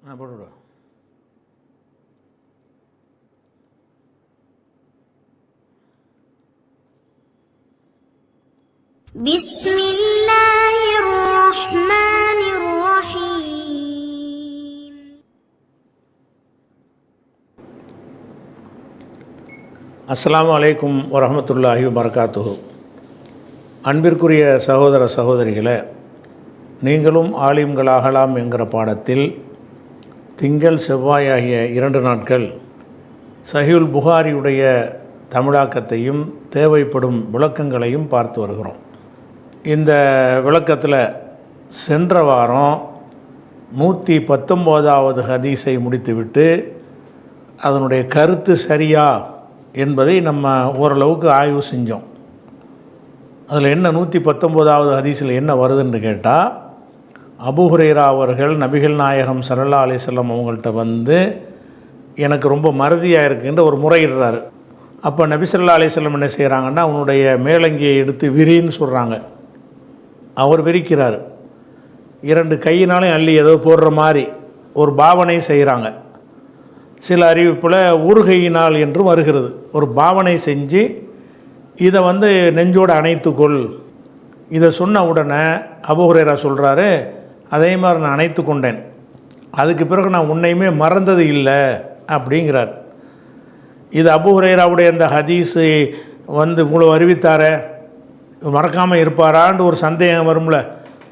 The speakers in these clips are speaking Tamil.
போட்டுவிடுவேன். பிஸ்மில்லாஹிர் ரஹ்மானிர் ரஹீம். அஸ்ஸலாமு அலைக்கும் வரஹ்மத்துல்லாஹி வபரகாத்துஹு. அன்பிற்குரிய சகோதர சகோதரிகளே, நீங்களும் ஆலிம்களாகலாம் என்கிற பாடத்தில் திங்கள் செவ்வாய் ஆகிய 2 நாட்கள் சஹீஹுல் புகாரியுடைய தமிழாக்கத்தையும் தேவைப்படும் விளக்கங்களையும் பார்த்து வருகிறோம். இந்த விளக்கத்தில் சென்ற வாரம் 119வது ஹதீஸை முடித்துவிட்டு அதனுடைய கருத்து சரியா என்பதை நம்ம ஓரளவுக்கு ஆய்வு செஞ்சோம். அதில் என்ன 119வது ஹதீஸில் என்ன வருதுன்னு கேட்டால், அபூ ஹுரைரா அவர்கள் நபிகள் நாயகம் ஸல்லல்லாஹு அலைஹி வஸல்லம் அவங்கள்ட்ட வந்து எனக்கு ரொம்ப மறதியாக இருக்குன்ற ஒரு முறையிடுறாரு. அப்போ நபி ஸல்லல்லாஹு அலைஹி வஸல்லம் என்ன செய்கிறாங்கன்னா, அவனுடைய மேலங்கியை எடுத்து விரின்னு சொல்கிறாங்க. அவர் விரிக்கிறார். 2 கையினாலையும் அள்ளி ஏதோ போடுற மாதிரி ஒரு பாவனை செய்கிறாங்க. சில அறிவிப்பில் ஊறுகையினால் என்று வருகிறது. ஒரு பாவனை செஞ்சு இதை வந்து நெஞ்சோடு அணைத்துக்கொள். இதை சொன்ன உடனே அபூ ஹுரைரா சொல்கிறாரு, அதே மாதிரி நான் அணைத்து கொண்டேன். அதுக்கு பிறகு நான் உன்னையுமே மறந்தது இல்லை அப்படிங்கிறார். இது அபூ ஹுரைராவுடைய அந்த ஹதீஸு வந்து இவ்வளோ அறிவித்தாரே, மறக்காமல் இருப்பாரான்னு ஒரு சந்தேகம் வரும்ல,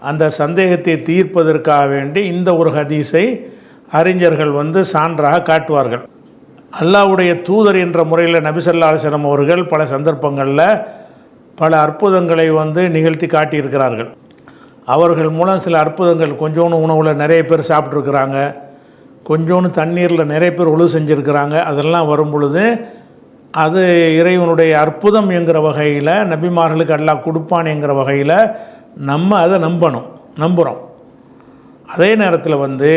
அந்த சந்தேகத்தை தீர்ப்பதற்காக வேண்டி இந்த ஒரு ஹதீஸை அறிஞர்கள் வந்து சான்றாக காட்டுவார்கள். அல்லாஹ்வுடைய தூதர் என்ற முறையில் நபி ஸல்லல்லாஹு அலைஹி வஸல்லம் அவர்கள் பல சந்தர்ப்பங்களில் பல அற்புதங்களை வந்து நிகழ்த்தி காட்டியிருக்கிறார்கள். அவர்கள் மூலம் சில அற்புதங்கள், கொஞ்சோண்டு உணவில் நிறைய பேர் சாப்பிட்ருக்குறாங்க, கொஞ்சோண்டு தண்ணீரில் நிறைய பேர் ஒழு செஞ்சுருக்கிறாங்க. அதெல்லாம் வரும் பொழுது அது இறைவனுடைய அற்புதம் என்கிற வகையில், நபிமார்களுக்கு அல்லாஹ் கொடுப்பான் என்கிற வகையில் நம்ம அதை நம்புகிறோம். அதே நேரத்தில் வந்து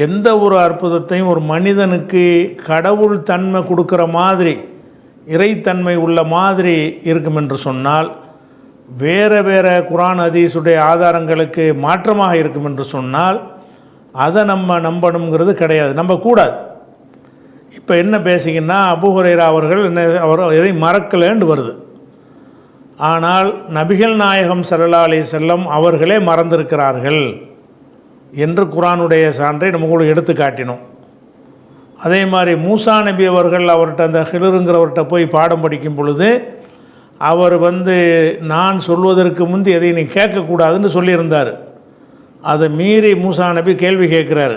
எந்த ஒரு அற்புதத்தையும் ஒரு மனிதனுக்கு கடவுள் தன்மை கொடுக்குற மாதிரி, இறைத்தன்மை உள்ள மாதிரி இருக்கும் என்று சொன்னால், வேறு குர்ஆன் ஹதீஸுடைய ஆதாரங்களுக்கு மாற்றமாக இருக்கும் என்று சொன்னால் அதை நம்ம நம்பணுங்கிறது கிடையாது, நம்பக்கூடாது. இப்போ என்ன பேசிங்கன்னா, அபூ ஹுரைரா அவர்கள் அவர் எதை மறக்கலைன்னு வருது. ஆனால் நபிகள் நாயகம் ஸல்லல்லாஹு அலைஹி வஸல்லம் அவர்களே மறந்திருக்கிறார்கள் என்று குர்ஆனுடைய சான்றை நமக்கு எடுத்து காட்டினோம். அதே மாதிரி மூசா நபி அவர்கள் அவர்கிட்ட அந்த ஹிலருங்கிறவர்கிட்ட போய் பாடம் படிக்கும் பொழுது அவர் வந்து நான் சொல்வதற்கு முந்தி எதை நீ கேட்கக்கூடாதுன்னு சொல்லியிருந்தார். அதை மீறி மூசா நபி கேள்வி கேட்குறாரு.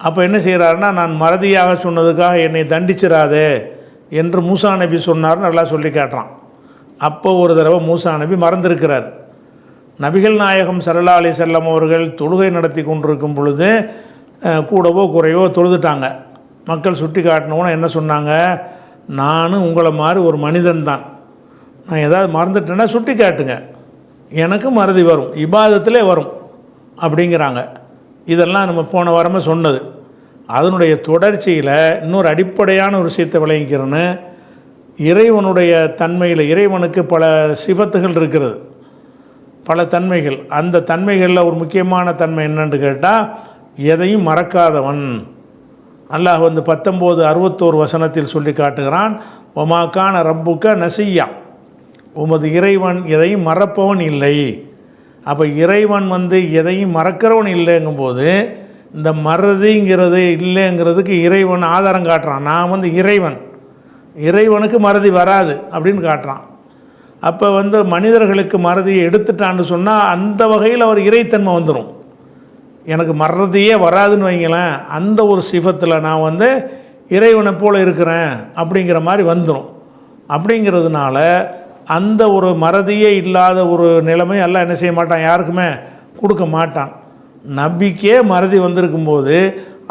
அப்போ என்ன செய்கிறாருன்னா, நான் மறதியாக சொன்னதுக்காக என்னை தண்டிச்சிடாதே என்று மூசா நபி சொன்னார், நல்லா சொல்லி காட்டுறான். அப்போ ஒரு தடவை மூசா நபி மறந்திருக்கிறார். நபிகள் நாயகம் ஸல்லல்லாஹு அலைஹி வஸல்லம் அவர்கள் தொழுகை நடத்தி கொண்டிருக்கும் பொழுது கூடவோ குறையோ தொழுதுட்டாங்க. மக்கள் சுட்டி காட்டினோன்னா என்ன சொன்னாங்க, நானும் உங்களை மாதிரி ஒரு மனிதன் தான், நான் ஏதாவது மறந்துட்டேன்னா சுட்டி காட்டுங்க, எனக்கு மறதி வரும், இபாதத்திலே வரும் அப்படிங்கிறாங்க. இதெல்லாம் நம்ம போன வாரமே சொன்னது. அதனுடைய தொடர்ச்சியில் இன்னொரு அடிப்படையான ஒரு விஷயத்தை விளங்கிக்கிறேன்னு, இறைவனுடைய தன்மையில் இறைவனுக்கு பல சிஃபத்துகள் இருக்கிறது, பல தன்மைகள். அந்த தன்மைகளில் ஒரு முக்கியமான தன்மை என்னன்னு கேட்டால், எதையும் மறக்காதவன். அல்லாஹ் வந்து 19:61 வசனத்தில் சொல்லி காட்டுகிறான், ஒமாக்கான ரப்புக்க நசியா, உமது இறைவன் எதையும் மறப்பவன் இல்லை. அப்போ இறைவன் வந்து எதையும் மறக்கிறவன் இல்லைங்கும்போது இந்த மறதிங்கிறது இல்லைங்கிறதுக்கு இறைவன் ஆதாரம் காட்டுறான். நான் வந்து இறைவனுக்கு மறதி வராது அப்படின்னு காட்டுறான். அப்போ வந்து மனிதர்களுக்கு மறதியை எடுத்துட்டான்னு சொன்னால் அந்த வகையில் அவர் இறைத்தன்மை வந்துடும். எனக்கு மறதியே வராதுன்னு வைங்களேன், அந்த ஒரு சிஃபத்தில் நான் வந்து இறைவனை போல் இருக்கிறேன் அப்படிங்கிற மாதிரி வந்துடும். அப்படிங்கிறதுனால அந்த ஒரு மறதியே இல்லாத ஒரு நிலைமை எல்லாம் என்ன செய்ய மாட்டான், யாருக்குமே கொடுக்க மாட்டான். நபிக்கே மறதி வந்திருக்கும்போது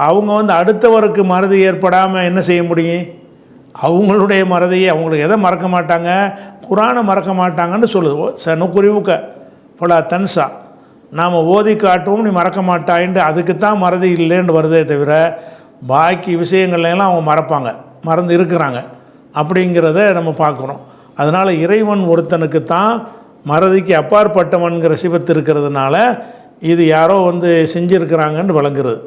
அவங்க வந்து அடுத்தவருக்கு மறதி ஏற்படாமல் என்ன செய்ய முடியும்? அவங்களுடைய மறதியை, அவங்களுக்கு எதை மறக்க மாட்டாங்க, குர்ஆனை மறக்க மாட்டாங்கன்னு சொல்லுது. சனுக்குரிவுக்க பல தன்சா, நாம் ஓதி காட்டுவோம் நீ மறக்க மாட்டாயின்ட்டு அதுக்கு தான் மறதி இல்லைன்னு வருதே தவிர பாக்கி விஷயங்கள்லாம் அவங்க மறந்து இருக்கிறாங்க அப்படிங்கிறத நம்ம பார்க்குறோம். அதனால் இறைவன் ஒருத்தனுக்கு தான் மறதிக்கு அப்பாற்பட்டவன்கிற சிவத்து இருக்கிறதுனால இது யாரோ வந்து செஞ்சுருக்கிறாங்கன்னு விளங்குறது.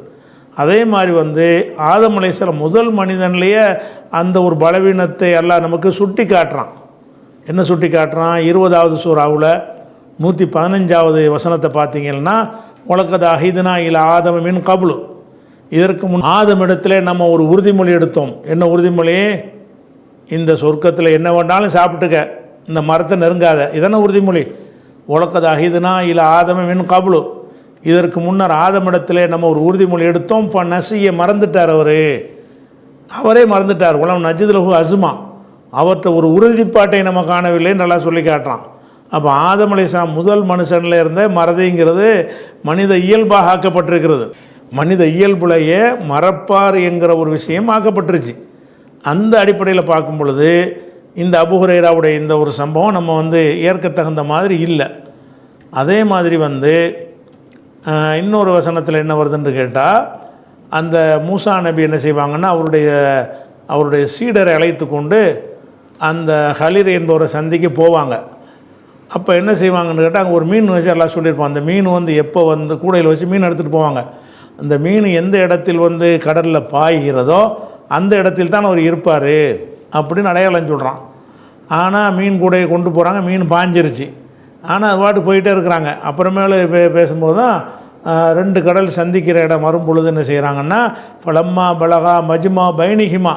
அதே மாதிரி வந்து ஆதம் அலைஹிஸ்ஸலாம் முதல் மனிதன்லேயே அந்த ஒரு பலவீனத்தை எல்லாம் நமக்கு சுட்டி காட்டுறான். என்ன சுட்டி காட்டுறான்? 20வது சூறாவில் 115வது வசனத்தை பார்த்தீங்கன்னா, உலகத அஹிதுனா இல ஆதம மின் கபுலு, இதற்கு முன் ஆதமிடத்தில் நம்ம ஒரு உறுதிமொழி எடுத்தோம். என்ன உறுதிமொழி? இந்த சொர்க்கத்தில் என்ன வேண்டாலும் சாப்பிட்டுக்க, இந்த மரத்தை நெருங்காத. இதென்ன உறுதிமொழி? உலகத அஹிதுனா இல ஆதம மின் கபுலு, இதற்கு முன்னர் ஆதமிடத்தில் நம்ம ஒரு உறுதிமொழி எடுத்தோம். இப்போ நசியை மறந்துட்டார், அவரே மறந்துட்டார். உலம் நஜிதுலகு அசுமா, அவர்கிட்ட ஒரு உறுதிப்பாட்டை நம்ம காணவில்லைன்னு நல்லா சொல்லி காட்டுறான். அப்போ ஆதம் அலைஹிஸ்ஸலாம் முதல் மனுஷனில் இருந்த மறதிங்கிறது மனித இயல்பாக ஆக்கப்பட்டிருக்கிறது. மனித இயல்புலையே மறப்பார் என்கிற ஒரு விஷயம் ஆக்கப்பட்டுருச்சு. அந்த அடிப்படையில் பார்க்கும் பொழுது இந்த அபூ ஹுரைராவுடைய இந்த ஒரு சம்பவம் நம்ம வந்து ஏற்கத்தகுந்த மாதிரி இல்லை. அதே மாதிரி வந்து இன்னொரு வசனத்தில் என்ன வருதுன்னு கேட்டால், அந்த மூசா நபி என்ன செய்வாங்கன்னா, அவருடைய சீடரை அழைத்து கொண்டு அந்த ஹலிர் என்பவரை சந்திக்கு போவாங்க. அப்போ என்ன செய்வாங்கன்னு கேட்டால், அங்கே ஒரு மீன் வச்சு எல்லாம் சொல்லியிருப்பான். அந்த மீன் வந்து எப்போ வந்து கூடையில் வச்சு மீன் எடுத்துகிட்டு போவாங்க. அந்த மீன் எந்த இடத்தில் வந்து கடலில் பாய்கிறதோ அந்த இடத்தில் தான் அவர் இருப்பார் அப்படின்னு அடையாளம் சொல்கிறான். ஆனால் மீன் கூடையை கொண்டு போகிறாங்க, மீன் பாஞ்சிருச்சு. ஆனால் அது பாட்டு போயிட்டே இருக்கிறாங்க. அப்புறமேல பேசும்போது தான் 2 கடல் சந்திக்கிற இடம் வரும் பொழுது என்ன செய்கிறாங்கன்னா, பலம்மா பலகா மஜ்மா பைனிஹிமா,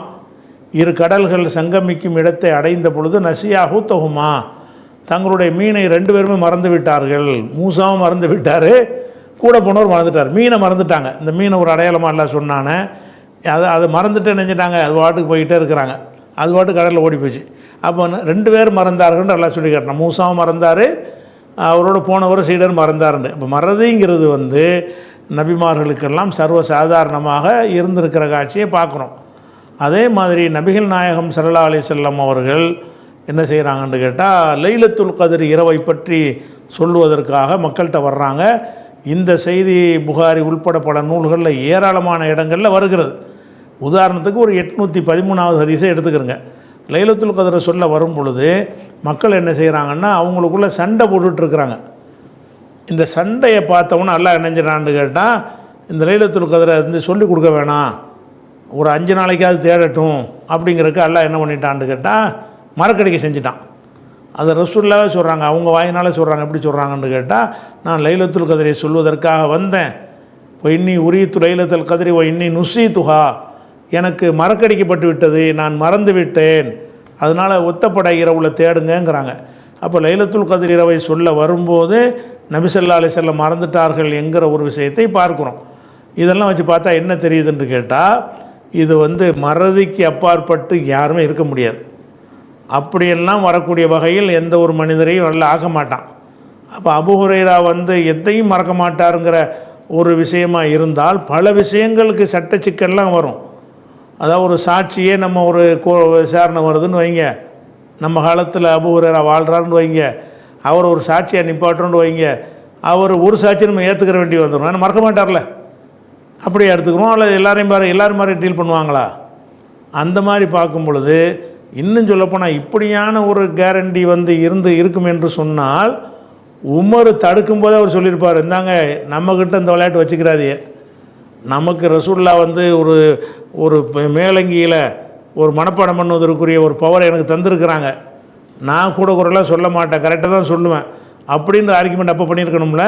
2 கடல்கள் சங்கமிக்கும் இடத்தை அடைந்த பொழுது நசியா ஹூத்தகுமா, தங்களுடைய மீனை 2 பேருமே மறந்து விட்டார்கள். மூசாவும் மறந்து விட்டார், கூட போனவர் மறந்துட்டார். மீனை மறந்துட்டாங்க. இந்த மீனை ஒரு அடையாளமாக எல்லாம் சொன்னானே, அதை மறந்துட்டு நினைச்சிட்டாங்க. அது பாட்டுக்கு போய்கிட்டே இருக்கிறாங்க. அது பாட்டு கடலில் ஓடி போச்சு. அப்போ 2 பேர் மறந்தார்கள்னு எல்லாம் சொல்லி காட்டினான். மூசாவும் மறந்தார், அவரோட போனவர் சீடர் மறந்தாருண்டு. இப்போ மறதிங்கிறது வந்து நபிமார்களுக்கெல்லாம் சர்வசாதாரணமாக இருந்திருக்கிற காட்சியை பார்க்குறோம். அதே மாதிரி நபிகள் நாயகம் ஸல்லல்லாஹு அலைஹி வஸல்லம் அவர்கள் என்ன செய்கிறாங்கன்னு கேட்டால், லைலத்துல் கத்ர் இரவை பற்றி சொல்லுவதற்காக மக்கள்கிட்ட வர்றாங்க. இந்த செய்தி புகாரி உள்பட பல நூல்களில் ஏராளமான இடங்களில் வருகிறது. உதாரணத்துக்கு ஒரு 813வது ஹதீஸை எடுத்துக்கிறங்க. லைலத்துல் கத்ரை சொல்ல வரும் பொழுது மக்கள் என்ன செய்கிறாங்கன்னா, அவங்களுக்குள்ளே சண்டை போட்டுட்ருக்குறாங்க. இந்த சண்டையை பார்த்தவொன்னே அல்லாஹ் நினைஞ்சிடான்னு கேட்டால், இந்த லைலத்துல் கத்ரை வந்து சொல்லிக் கொடுக்க வேணாம், ஒரு 5 நாளைக்காவது தேடட்டும் அப்படிங்கிறதுக்கு அல்லாஹ் என்ன பண்ணிட்டான்னு கேட்டால் மறக்கடிக்க செஞ்சிட்டான். அதை ரசூலுல்லாஹ் சொல்கிறாங்க, அவங்க வாயினால் சொல்கிறாங்க. எப்படி சொல்கிறாங்கன்னு கேட்டால், நான் லைலத்துல் கத்ரை சொல்வதற்காக வந்தேன். இன்னி உரியத்து லைலத்துல் கத்ரி இன்னி நுசி துஹா, எனக்கு மறக்கடிக்கப்பட்டு விட்டது, நான் மறந்து விட்டேன், அதனால் ஒத்தப்பட இரவுல தேடுங்கிறாங்க. அப்போ லைலத்துல் கத்ர் இரவை சொல்ல வரும்போது நபி ஸல்லல்லாஹு அலைஹி வஸல்லம் மறந்துட்டார்கள் என்கிற ஒரு விஷயத்தை பார்க்குறோம். இதெல்லாம் வச்சு பார்த்தா என்ன தெரியுதுன்னு கேட்டால், இது வந்து மறதிக்கு அப்பாற்பட்டு யாருமே இருக்க முடியாது. அப்படியெல்லாம் வரக்கூடிய வகையில் எந்த ஒரு மனிதரையும் நல்லா ஆக்க மாட்டான். அப்போ அபூ ஹுரைரா வந்து எதையும் மறக்க மாட்டாருங்கிற ஒரு விஷயமா இருந்தால் பல விஷயங்களுக்கு சட்ட சிக்கல்லாம் வரும். அதாவது ஒரு சாட்சியே நம்ம ஒரு விசாரணை வருதுன்னு வைங்க, நம்ம காலத்தில் அபூ ஹுரைரா வாழ்கிறாருன்னு வைங்க, அவர் ஒரு சாட்சியை நிப்பாட்டுறோன்னு வைங்க, அவர் ஒரு சாட்சியை நம்ம ஏற்றுக்கிற வேண்டி வந்துடும். ஏன்னா மறக்க மாட்டார்ல, அப்படியே எடுத்துக்கிறோம். அல்லது எல்லாரும் மாதிரி டீல் பண்ணுவாங்களா? அந்த மாதிரி பார்க்கும் பொழுது இன்னும் சொல்லப்போனால் இப்படியான ஒரு கேரண்டி வந்து இருக்கும் என்று சொன்னால், உமர் தடுக்கும் போதே அவர் சொல்லியிருப்பார், இருந்தாங்க நம்மக்கிட்ட இந்த விளையாட்டு வச்சுக்கிறாதே, நமக்கு ரசூல்லா வந்து ஒரு மேலங்கியில் ஒரு மனப்பாடம் பண்ணுவதற்குரிய ஒரு பவரை எனக்கு தந்திருக்கிறாங்க, நான் கூட குறைலாம் சொல்ல மாட்டேன், கரெக்டாக தான் சொல்லுவேன் அப்படின்னு ஆர்கியூமெண்ட் அப்போ பண்ணியிருக்கணும்ல.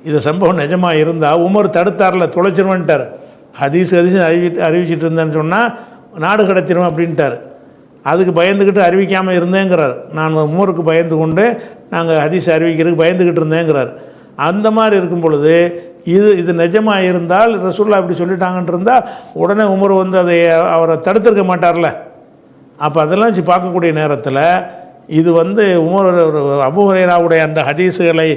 இது சம்பவம் நிஜமாக இருந்தால் உமர் தடுத்தார்ல, தொலைச்சிருவேன்ட்டார். ஹதீஸ் அறிவிச்சிட்டு இருந்தேன்னு சொன்னால் நாடு கடத்திடுவேன் அப்படின்ட்டார். அதுக்கு பயந்துக்கிட்டு அறிவிக்காமல் இருந்தேங்கிறார். நான் உமருக்கு பயந்து கொண்டு நாங்கள் ஹதீஸ் அறிவிக்கிறதுக்கு பயந்துக்கிட்டு இருந்தேங்கிறார். அந்த மாதிரி இருக்கும் பொழுது இது நிஜமாக இருந்தால் ரசூலுல்லாஹ் அப்படி சொல்லிட்டாங்கன்னு இருந்தால் உடனே உமர் வந்து அதை அவரை தடுத்திருக்க மாட்டார்ல. அப்போ அதெல்லாம் வச்சு பார்க்கக்கூடிய நேரத்தில் இது வந்து அபூ ஹுரைராவுடைய அந்த ஹதீஸுகளை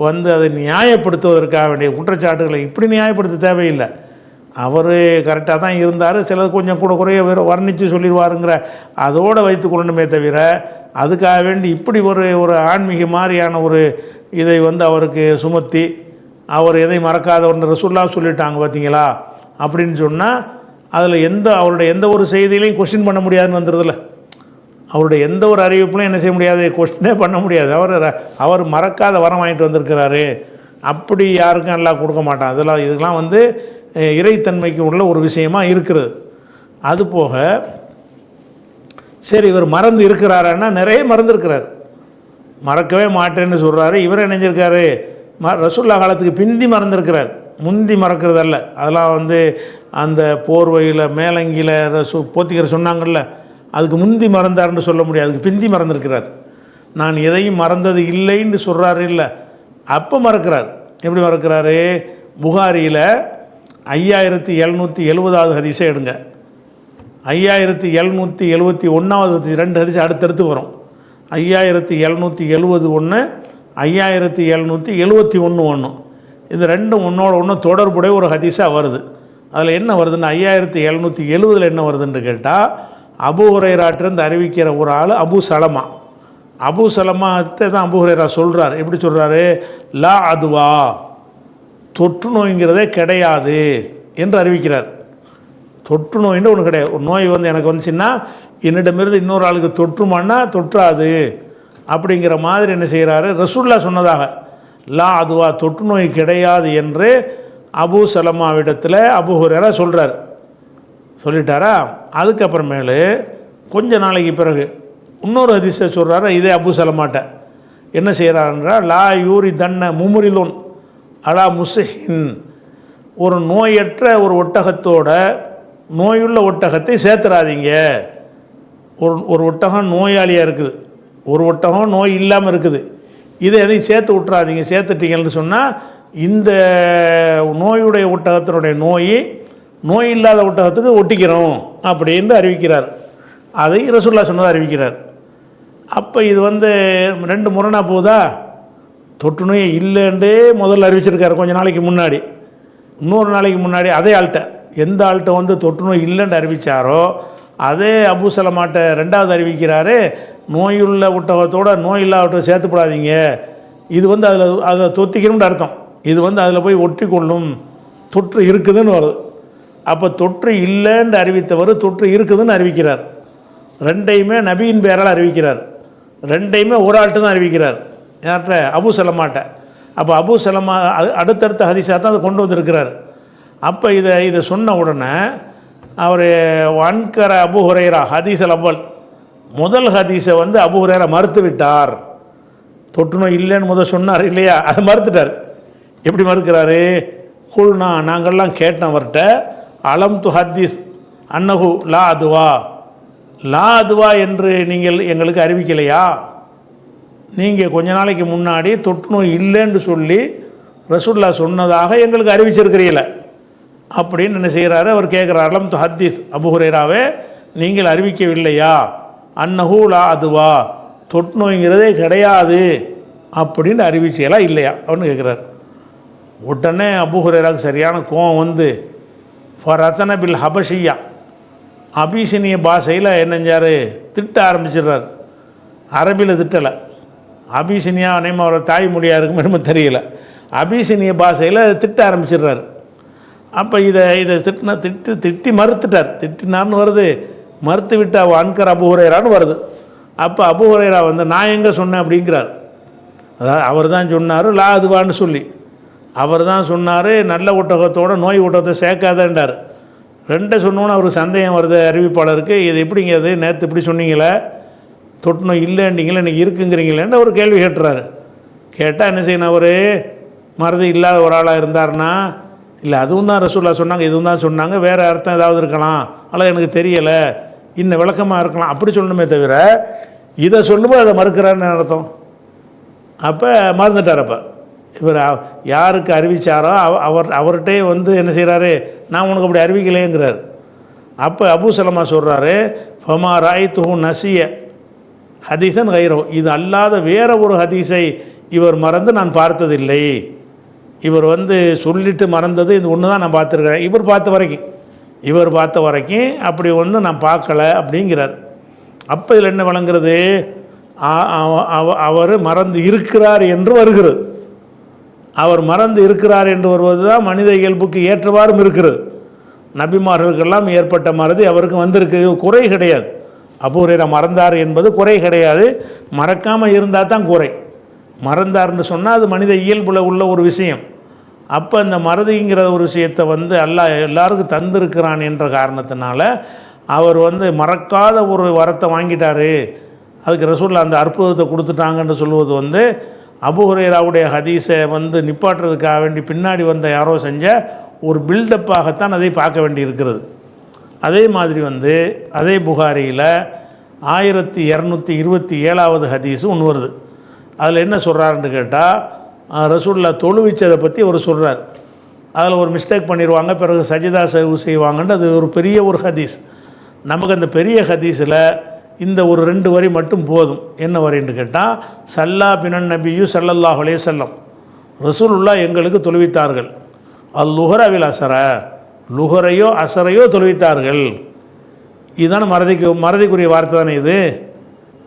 வந்து அதை நியாயப்படுத்துவதற்காக வேண்டிய குற்றச்சாட்டுகளை இப்படி நியாயப்படுத்த தேவையில்லை. அவர் கரெக்டாக தான் இருந்தார், சிலது கொஞ்சம் கூட குறைய வர்ணித்து சொல்லிடுவாருங்கிற அதோடு வைத்து கொள்ளணுமே தவிர, அதுக்காக வேண்டி இப்படி ஒரு ஆன்மீக மாதிரியான ஒரு இதை வந்து அவருக்கு சுமத்தி அவர் எதை மறக்காதவர்னு ரசூலுல்லாஹ் சொல்லிட்டாங்க பார்த்தீங்களா அப்படின்னு சொன்னால், அதில் அவருடைய எந்த ஒரு செய்தியிலையும் கொஸ்டின் பண்ண முடியாதுன்னு வந்துடுதில்ல. அவருடைய எந்த ஒரு அறிவிப்புலையும் என்ன செய்ய முடியாது, கொஸ்டினே பண்ண முடியாது. அவர் மறக்காத வரம் வாங்கிட்டு வந்திருக்கிறாரு, அப்படி யாருக்கும் எல்லாம் கொடுக்க மாட்டான். இதுக்கெல்லாம் வந்து இறைத்தன்மைக்கு உள்ள ஒரு விஷயமா இருக்கிறது. அதுபோக சரி இவர் மறந்து இருக்கிறாருன்னா நிறைய மறந்துருக்கிறார், மறக்கவே மாட்டேன்னு சொல்கிறாரு. இவர் நினைஞ்சிருக்காரு ரசூல்லா காலத்துக்கு பிந்தி மறந்துருக்கிறார், முந்தி மறக்கிறதல்ல. அதெல்லாம் வந்து அந்த போர்வையில் மேலங்கியில் போத்திக்கிற சொன்னாங்கள்ல, அதுக்கு முந்தி மறந்தார்னு சொல்ல முடியாது, அதுக்கு பிந்தி மறந்துருக்கிறார். நான் எதையும் மறந்தது இல்லைன்னு சொல்கிறாரு இல்லை, அப்போ மறக்கிறார். எப்படி மறக்கிறாரு? புகாரியில் 5770வது ஹதீஸை எடுங்க, 5771வது 2 ஹதீஸ் அடுத்தடுத்து வரும். 5770 ஒன்று, 5771 ஒன்று, இது ரெண்டும் ஒன்றோட ஒன்று தொடர்புடைய ஒரு ஹதீஸாக வருது. அதில் என்ன வருதுன்னு 5770 என்ன வருதுன்னு கேட்டால், அபூ ஹுரைராட்டிருந்து அறிவிக்கிற ஒரு ஆள் அபூ சலமா. அபூ சலமாத்தை தான் அபூ ஹுரைரா சொல்கிறார். எப்படி சொல்கிறாரு? லா அதுவா, தொற்று நோய்ங்கிறதே கிடையாது என்று அறிவிக்கிறார். தொற்று நோயின்னு ஒன்று கிடையாது. ஒரு நோய் வந்து எனக்கு வந்துச்சுன்னா என்னிடமிருந்து இன்னொரு ஆளுக்கு தொற்றுமானா தொற்றாது அப்படிங்கிற மாதிரி என்ன செய்கிறாரு? ரசூல்லா சொன்னதாக லா அதுவா, தொற்று நோய் கிடையாது என்று அபூ சலமாவிடத்தில் அபூ ஹுரைரா சொல்கிறார். சொல்லிட்டாரா? அதுக்கப்புறமேலு கொஞ்ச நாளைக்கு பிறகு இன்னொரு ஹதீஸை சொல்கிறாரு. இதே அபூ சலமாட்ட என்ன செய்கிறாருன்றா, லா யூரி தன்ன முமுரிலுன் அலா முஸ்ஹின், ஒரு நோயற்ற ஒரு ஒட்டகத்தோட நோயுள்ள ஒட்டகத்தை சேர்த்துறாதீங்க. ஒரு ஒட்டகம் நோயாளியாக இருக்குது, ஒரு ஒட்டகம் நோய் இல்லாமல் இருக்குது, இதை எதையும் சேர்த்து விட்றாதீங்க. சேர்த்துட்டீங்கன்னு சொன்னால் இந்த நோயுடைய ஒட்டகத்தினுடைய நோய் இல்லாத ஒட்டகத்துக்கு ஒட்டிக்கிறோம் அப்படின்னு அறிவிக்கிறார். அதை ரசூலுல்லாஹ் சொன்னதாக அறிவிக்கிறார். அப்போ இது வந்து ரெண்டு முரணா போதா? தொற்று நோய் இல்லைன்றே முதல்ல அறிவிச்சிருக்காரு கொஞ்சம் நாளைக்கு முன்னாடி. இன்னொரு நாளைக்கு முன்னாடி அதே ஆள்கிட்ட, எந்த ஆள்கிட்ட வந்து தொற்று நோய் இல்லைன்னு அறிவித்தாரோ அதே அபூ சலமாட்ட ரெண்டாவது அறிவிக்கிறாரு, நோயுள்ள ஒட்டகத்தோட நோய் இல்லாத ஒட்டகம் சேர்த்துப்படாதீங்க, இது வந்து அதில் தொத்திக்கணும்னு அர்த்தம், இது வந்து அதில் போய் ஒட்டி கொள்ளும், தொற்று இருக்குதுன்னு வருது. அப்போ தொற்று இல்லைன்னு அறிவித்தவர் தொற்று இருக்குதுன்னு அறிவிக்கிறார். ரெண்டையுமே நபியின் பேரால் அறிவிக்கிறார், ரெண்டையுமே ஒரு ஆள்கிட்ட தான் அறிவிக்கிறார். யார்கிட்ட? அபூ சலமாட்ட. அப்போ அபூ சலமா அடுத்தடுத்த ஹதீஸாக தான் அதை கொண்டு வந்திருக்கிறார். அப்போ இதை சொன்ன உடனே அவர் வன்கர அபூ ஹுரைரா ஹதீஸல் அவ்வல், முதல் ஹதீஸை வந்து அபூ ஹுரைரா மறுத்து விட்டார். தொற்று நோய் இல்லைன்னு முதல் சொன்னார் இல்லையா, அதை மறுத்துட்டார். எப்படி மறுக்கிறாரு? குல்னா, நாங்கள்லாம் கேட்டோம் அவர்கிட்ட, அலம் து ஹதீஸ் அன்னஹு லா அதுவா, லா அதுவா என்று நீங்கள் எங்களுக்கு அறிவிக்கலையா? நீங்கள் கொஞ்ச நாளைக்கு முன்னாடி தொற்று நோய் இல்லைன்னு சொல்லி ரசூலுல்லாஹ் சொன்னதாக எங்களுக்கு அறிவிச்சிருக்கிறீங்கள அப்படின்னு என்ன செய்கிறாரு அவர் கேட்குறார். அலம் து ஹதீஸ், அபூ ஹுரைராவே நீங்கள் அறிவிக்கவில்லையா? அன்னஹு லா அதுவா, தொற்று நோய்ங்கிறதே கிடையாது அப்படின்னு அறிவிச்சியெல்லாம் இல்லையா அப்படின்னு கேட்குறாரு. உடனே அபூ ஹுரைராவுக்கு சரியான கோவம் வந்து ஃபரத்தன பில் ஹபஷியா, அபிசினிய பாஷையில் என்னஞ்சார் திட்ட ஆரம்பிச்சிடுறார். அரபியில் திட்டலை, அபிசினியா நேம் அவரோட தாய்மொழியாக இருக்குமே நம்ம தெரியல, அபிசினிய பாஷையில் திட்ட ஆரம்பிச்சிடுறார். அப்போ இதை திட்டி மறுத்துட்டார். திட்டினார்னு வருது, மறுத்து விட்டு அன்கர் அபூ ஹுரைரான்னு வருது. அப்போ அபூ ஹுரைரா வந்து நான் எங்கே சொன்னேன் அப்படிங்கிறார். அதாவது அவர் தான் சொன்னார் லா அதுவான்னு சொல்லி, அவர் தான் சொன்னார் நல்ல ஒட்டகத்தோட நோய் ஒட்டகத்தை சேர்க்காதேன்றார். ரெண்டை சொன்னோன்னு அவருக்கு சந்தேகம் வருது அறிவிப்பாளருக்கு, இது எப்படிங்க அது நேற்று இப்படி சொன்னீங்களே, தொற்று நோய் இல்லைன்றீங்களே இன்றைக்கி இருக்குங்கிறீங்களேன்னு அவர் கேள்வி கேட்டுறாரு. கேட்டால் என்ன செய்யணும்? அவர் மறதி இல்லாத ஒரு ஆளாக இருந்தார்னா, இல்லை அதுவும் தான் ரசூலுல்லாஹ் சொன்னாங்க, இதுவும் தான் சொன்னாங்க, வேறு அர்த்தம் ஏதாவது இருக்கலாம், அல்லது எனக்கு தெரியலை, இன்னும் விளக்கமாக இருக்கலாம், அப்படி சொல்லணுமே தவிர இதை சொல்லும்போது அதை மறுக்கிறான்னு அர்த்தம். அப்போ மறந்துட்டார். அப்போ இவர் யாருக்கு அறிவித்தாரோ அவர்கிட்டே வந்து என்ன செய்கிறாரு, நான் உனக்கு அப்படி அறிவிக்கலைங்கிறார். அப்போ அபூ சலமா சொல்கிறாரு, ஃபமா ராய்துஹு நசிய ஹதீஸன் கைரோ, இது அல்லாத வேற ஒரு ஹதீஸை இவர் மறந்து நான் பார்த்ததில்லை. இவர் வந்து சொல்லிட்டு மறந்தது இது ஒன்று தான் நான் பார்த்துருக்கேன், இவர் பார்த்த வரைக்கும் அப்படி ஒன்று நான் பார்க்கல அப்படிங்கிறார். அப்போ இதில் என்ன வழங்குறது? அவர் மறந்து இருக்கிறார் என்று வருகிறது. அவர் மறந்து இருக்கிறார் என்று வருவது தான் மனித இயல்புக்கு ஏற்றவாறும் இருக்கிறது. நபிமார்களுக்கெல்லாம் ஏற்பட்ட மறதி அவருக்கு வந்திருக்கு, குறை கிடையாது. அபூ ஹுரைரா மறந்தார் என்பது குறை கிடையாது, மறக்காமல் இருந்தால் தான் குறை. மறந்தார்னு சொன்னால் அது மனித இயல்பில் உள்ள ஒரு விஷயம். அப்போ இந்த மறதிங்கிற ஒரு விஷயத்தை வந்து அல்லாஹ் எல்லாருக்கும் தந்திருக்கிறான் என்ற காரணத்தினால அவர் வந்து மறக்காத ஒரு வரத்தை வாங்கிட்டாரு, அதுக்கு ரசூலுல்லாஹ் அந்த அற்புதத்தை கொடுத்துட்டாங்கன்னு சொல்லுவது வந்து அபூ ஹுரைராவுடைய ஹதீஸை வந்து நிப்பாட்டுறதுக்காக வேண்டி பின்னாடி வந்த யாரோ செஞ்ச ஒரு பில்டப்பாகத்தான் அதை பார்க்க வேண்டி இருக்கிறது. அதே மாதிரி வந்து அதே புகாரியில் 1227வது ஹதீஸு ஒன்று வருது. அதில் என்ன சொல்கிறாருன்னு கேட்டால், ரசூலுல்லாஹ் தொழுவிச்சதை பற்றி அவர் சொல்கிறார். அதில் ஒரு மிஸ்டேக் பண்ணிடுவாங்க, பிறகு சஜிதா செய்வாங்கன்னு அது ஒரு பெரிய ஒரு ஹதீஸ். நமக்கு அந்த பெரிய ஹதீஸில் இந்த ஒரு 2 வரி மட்டும் போதும். என்ன வரின்னு கேட்டால், சல்லா பினன் நபியு ஸல்லல்லாஹு அலைஹி வஸல்லம், ரசூலுல்லாஹ் எங்களுக்கு தொழுவித்தார்கள், லுஹரவில் அசர, லுஹரையோ அசரையோ தொழுவித்தார்கள். இதுதானே மறதிக்குரிய வார்த்தை தானே இது.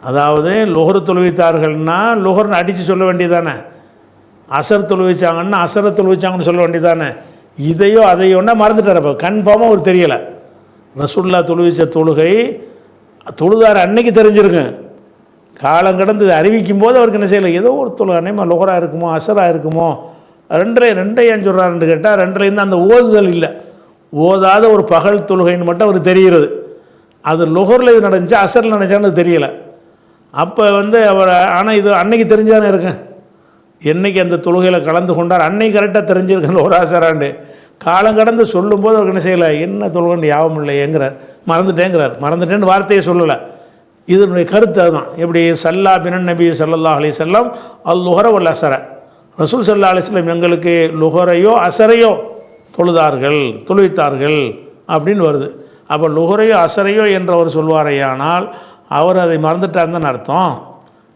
அதாவது லுஹர் தொழுவித்தார்கள்னா லுஹர்னு அடித்து சொல்ல வேண்டியதானே, அசர் தொழுவிச்சாங்கன்னா அசரை தொழுவிச்சாங்கன்னு சொல்ல வேண்டியதானே. இதையோ அதையோன்னா மறந்துட்டார். அப்போ கன்ஃபார்மாக ஒரு தெரியலை. ரசூலுல்லாஹ் தொழுவிச்ச தொழுகை தொழுதார் அன்னைக்கு தெரிஞ்சிருங்க, காலம் கடந்து அறிவிக்கும் போது அவருக்கு என்ன செய்யலை, ஏதோ ஒரு தொழுகை அன்னைமா லுஹராக இருக்குமோ அசராக இருக்குமோ, ரெண்டையும் சொல்கிறாருன்னு கேட்டால் ரெண்டுலேருந்து அந்த ஓதுதல் இல்லை, ஓதாத ஒரு பகல் தொழுகைன்னு மட்டும் அவருக்கு தெரிகிறது. அது லுஹரில் இது நடந்துச்சா அசரில் நடந்துச்சான்னு தெரியலை. அப்போ வந்து அவர் ஆனால் இது அன்னைக்கு தெரிஞ்சானே இருக்கேன், என்னைக்கு அந்த தொழுகையில் கலந்து கொண்டார் அன்னைக்கு கரெக்டாக தெரிஞ்சிருக்கேன் ஒரு ஆசராண்டு. காலம் கடந்து சொல்லும்போது அவருக்கு என்ன செய்யலை, என்ன தொழுகைன்னு யாபம் இல்லையேங்கிறார், மறந்துட்டேன்னு வார்த்தையை சொல்லலை. இதனுடைய கருத்து அதுதான். எப்படி சல்லா பினன் நபி ஸல்லல்லாஹு அலைஹி வஸல்லம் லுஹர வல் அசர, ரசூல் ஸல்லல்லாஹு அலைஹி வஸல்லம் எங்களுக்கு லுஹரையோ அசரையோ தொழுவித்தார்கள் அப்படின்னு வருது. அப்போ லுஹரையோ அசரையோ என்றவர் சொல்வாரையானால் அவர் அதை மறந்துட்டார்னு அர்த்தம்.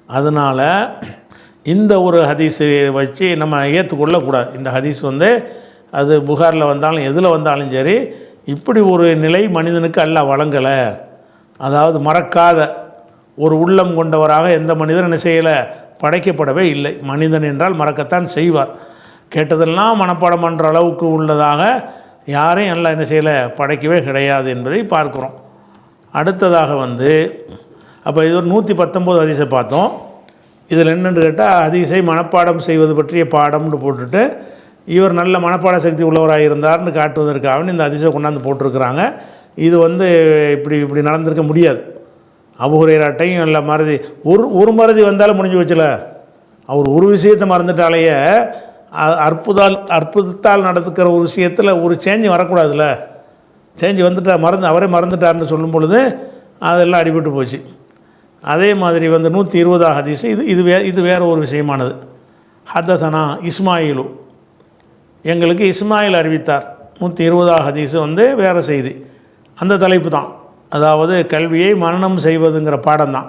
அதனால் இந்த ஒரு ஹதீஸை வச்சு நம்ம ஏற்றுக்கொள்ளக்கூடாது. இந்த ஹதீஸ் வந்து அது புகாரில் வந்தாலும் எதில் வந்தாலும் சரி, இப்படி ஒரு நிலை மனிதனுக்கு அல்லாஹ் வழங்கலை. அதாவது மறக்காத ஒரு உள்ளம் கொண்டவராக எந்த மனிதன் என்ன செய்யலை, படைக்கப்படவே இல்லை. மனிதன் என்றால் மறக்கத்தான் செய்வார். கேட்டதெல்லாம் மனப்பாடம் பண்ணுற அளவுக்கு உள்ளதாக யாரையும் அல்லாஹ் என்ன செய்யலை, படைக்கவே கிடையாது என்பதை பார்க்குறோம். அடுத்ததாக வந்து அப்போ இது ஒரு 119 ஹதீஸை பார்த்தோம். இதில் என்னென்னு கேட்டால், ஹதீஸை மனப்பாடம் செய்வது பற்றிய பாடம்னு போட்டுட்டு இவர் நல்ல மனப்பாட சக்தி உள்ளவராக இருந்தார்னு காட்டுவதற்காக இந்த ஹதீஸை கொண்டாந்து போட்டிருக்கிறாங்க. இது வந்து இப்படி நடந்திருக்க முடியாது. அபூ ஹுரைராட்டையும் நல்ல மறதி, ஒரு மறதி வந்தாலும் முடிஞ்சு வச்சல. அவர் ஒரு விஷயத்தை மறந்துட்டாலேயே அற்புதத்தால் நடந்துக்கிற ஒரு விஷயத்தில் ஒரு சேஞ்சு வரக்கூடாதுல்ல. சேஞ்சு வந்துட்டார், அவரே மறந்துட்டார்னு சொல்லும் பொழுது அதெல்லாம் அடிபட்டு போச்சு. அதே மாதிரி வந்து 120 ஹதீஸ் இது வேறு ஒரு விஷயமானது. ஹதஸனா இஸ்மாயிலு, எங்களுக்கு இஸ்மாயில் அறிவித்தார். 120 ஹதீஸ் வந்து வேறு செய்தி, அந்த தலைப்பு தான். அதாவது கல்வியை மனனம் செய்வதுங்கிற பாடம் தான்.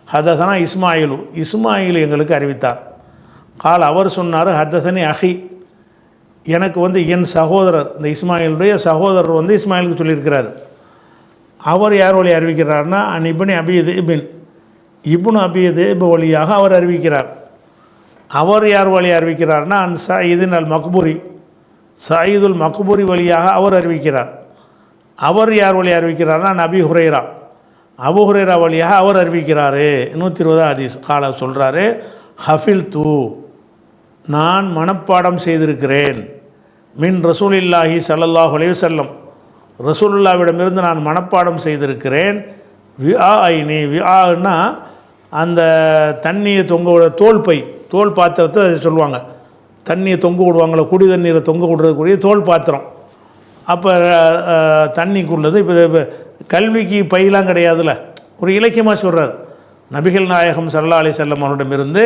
ஹதஸனா இஸ்மாயில் எங்களுக்கு அறிவித்தார். கால் அவர் சொன்னார், ஹதஸனி அஹி, எனக்கு வந்து என் சகோதரர், இந்த இஸ்மாயிலுடைய சகோதரர் வந்து இஸ்மாயிலுக்கு சொல்லியிருக்கிறார். அவர் யார் வழி அறிவிக்கிறார்னா இப்னு அபி திப் வழியாக அவர் அறிவிக்கிறார். அவர் யார் வழி அறிவிக்கிறார்னா சயீதின் அல் மக்பூரி, சயீதுல் மக்பூரி வழியாக அவர் அறிவிக்கிறார். அவர் யார் வழி அறிவிக்கிறார்னா அபீ ஹுரைரா, அபூ ஹுரைரா வழியாக அவர் அறிவிக்கிறாரு. 120 ஹதீஸ். கால சொல்கிறாரு, ஹஃபில் தூ, நான் மனப்பாடம் செய்திருக்கிறேன், மின் ரசூலில்லாஹி ஸல்லல்லாஹு அலைஹி வஸல்லம், ரசூலுல்லாவிடமிருந்து நான் மனப்பாடம் செய்திருக்கிறேன். விஆன்னா அந்த தண்ணியை தொங்க விட தோல் பாத்திரத்தை சொல்லுவாங்க. தண்ணியை தொங்க விடுவாங்களோ, குடி தண்ணீரை தொங்க விடுறதுக்குரிய தோல் பாத்திரம். அப்போ தண்ணிக்குள்ளது. இப்போ கல்விக்கு பையெலாம் கிடையாதுல்ல, ஒரு இலக்கியமாக சொல்கிறார். நபிகள் நாயகம் ஸல்லல்லாஹு அலைஹி வஸல்லம் அவரிடமிருந்து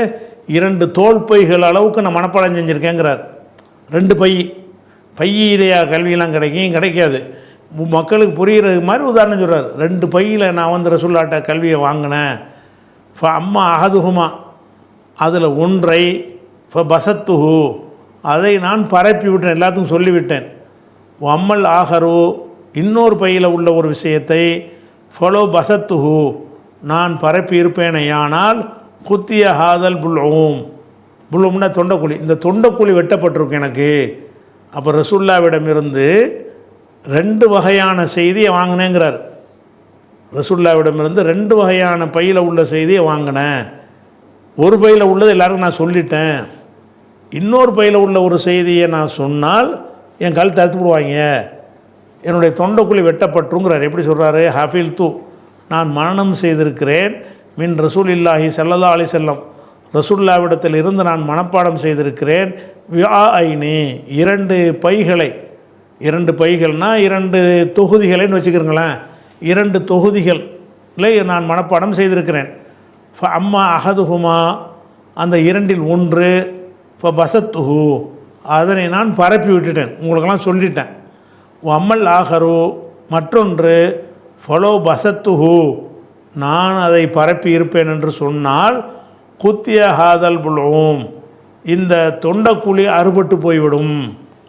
2 தோல் பைகள் அளவுக்கு நான் மனப்பாடம் செஞ்சுருக்கேங்கிறார். 2 பையிலையா கல்வியெல்லாம் கிடைக்காது. மக்களுக்கு புரிகிற மாதிரி உதாரணம் சொல்கிறார். 2 பையில் நான் வந்து ரசூலுல்லாஹ்ட்ட கல்வியை வாங்கினேன். அம்மா அஹதுஹுமா, அதில் ஒன்றை பசத்துஹு, அதை நான் பரப்பி விட்டேன், எல்லாத்துக்கும் சொல்லிவிட்டேன். அம்மல் ஆஹரு, இன்னொரு பையில் உள்ள ஒரு விஷயத்தை ஃபலோ பசத்துஹு, நான் பரப்பி இருப்பேனையானால் குத்திய ஹாதல் புல்லும்னா தொண்டைக்குழி, இந்த தொண்டைக்குழி வெட்டப்பட்டிருக்கு எனக்கு. அப்போ ரசூலுல்லாஹ்விடமிருந்து 2 வகையான செய்தியை வாங்கினேங்கிறார். ரசூலுல்லாஹ்விடமிருந்து 2 வகையான பையில் உள்ள செய்தியை வாங்கினேன். ஒரு பையில் உள்ளது எல்லாருக்கும் நான் சொல்லிட்டேன், இன்னொரு பையில் உள்ள ஒரு செய்தியை நான் சொன்னால் என் கழுத்தை அறுத்து விடுவாங்க, என்னுடைய தொண்டைக்குழி வெட்டப்பட்டுங்கிறார். எப்படி சொல்கிறாரு? ஹஃபில் தூ, நான் மரணம் செய்திருக்கிறேன், மின் ரசூலில்லாஹி ஸல்லல்லாஹு அலைஹி வஸல்லம், ரசூலுல்லாஹ்விடத்தில் இருந்து நான் மனப்பாடம் செய்திருக்கிறேன். விஆஐனி, இரண்டு பைகளை, இரண்டு பைகள்னால் இரண்டு தொகுதிகளைன்னு வச்சுக்கிறீங்களேன், இரண்டு தொகுதிகளை நான் மனப்பாடம் செய்திருக்கிறேன். அம்மா அஹதுஹுமா, அந்த இரண்டில் ஒன்று, பசத்துஹு, அதனை நான் பரப்பி விட்டுட்டேன், உங்களுக்கெல்லாம் சொல்லிட்டேன். அம்மல் ஆஹரு, மற்றொன்று, ஃபலோ பசத்துஹு, நான் அதை பரப்பி இருப்பேன் என்று சொன்னால், குத்திய ஹாதல் புல்ஊம், இந்த தொண்டக்குழி அறுபட்டு போய்விடும்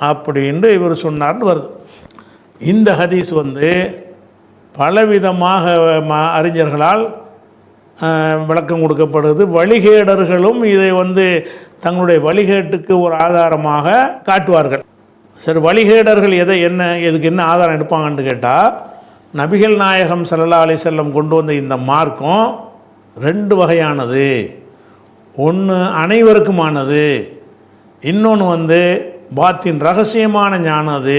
அப்படின்னு இவர் சொன்னார்னு வருது. இந்த ஹதீஸ் பலவிதமாக அறிஞர்களால் விளக்கம் கொடுக்கப்படுது. வழிகேடர்களும் இதை தங்களுடைய வழிகேட்டுக்கு ஒரு ஆதாரமாக காட்டுவார்கள். சரி, வழிகேடர்கள் எதுக்கு என்ன ஆதாரம் எடுப்பாங்கன்னு கேட்டால், நபிகள் நாயகம் ஸல்லல்லாஹு அலைஹி வஸல்லம் கொண்டு வந்த இந்த மார்க்கம் ரெண்டு வகையானது. ஒன்று அனைவருக்குமானது, இன்னொன்று பாத்தின் ரகசியமான ஞானம்.